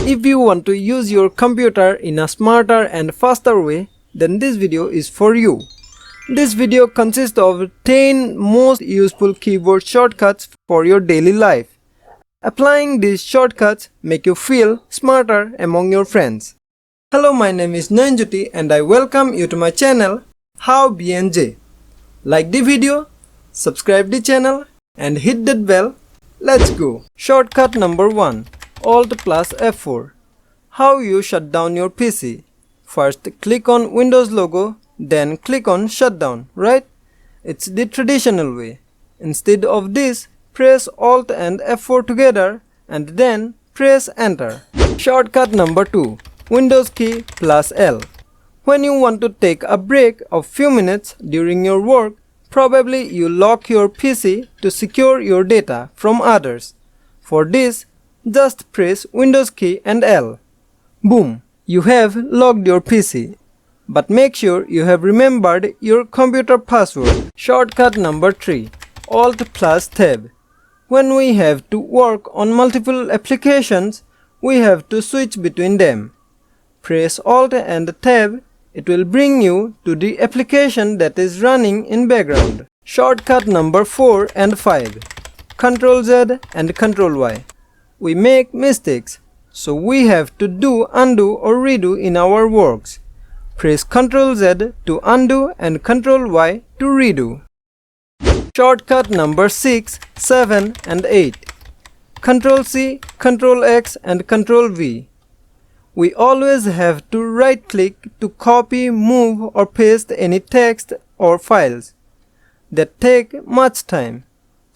If you want to use your computer in a smarter and faster way, then this video is for you. This video consists of 10 most useful keyboard shortcuts for your daily life. Applying these shortcuts make you feel smarter among your friends. Hello, my name is Nanjuti and I welcome you to my channel How BNJ. Like the video, subscribe the channel and hit that bell. Let's go. Shortcut number 1. Alt plus F4. How you shut down your PC. First click on Windows logo, then click on shutdown, right? It's the traditional way. Instead of this, press Alt and F4 together and then press enter. Shortcut number 2. Windows key plus L. When you want to take a break of few minutes during your work, probably you lock your PC to secure your data from others. For this, just press Windows key and L. Boom! You have locked your PC. But make sure you have remembered your computer password. Shortcut number 3. Alt plus Tab. When we have to work on multiple applications, we have to switch between them. Press Alt and Tab. It will bring you to the application that is running in background. Shortcut number 4 and 5. Ctrl Z and Ctrl Y. We make mistakes, so we have to do undo or redo in our works. Press Ctrl Z to undo and Ctrl Y to redo. Shortcut number 6, 7 and 8. Ctrl C, Ctrl X and Ctrl V. We always have to right click to copy, move or paste any text or files that take much time.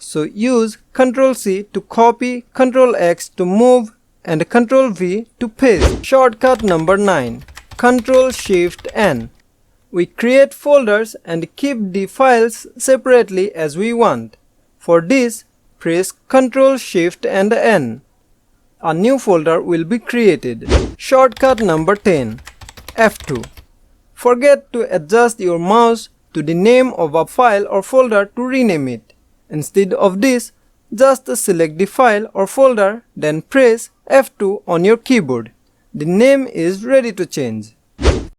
So use Ctrl C to copy, Ctrl X to move and Ctrl V to paste. Shortcut number 9. Ctrl Shift N. We create folders and keep the files separately as we want. For this, press Ctrl Shift and N. A new folder will be created. Shortcut number 10. F2. Forget to adjust your mouse to the name of a file or folder to rename it. Instead of this, just select the file or folder, then press F2 on your keyboard. The name is ready to change.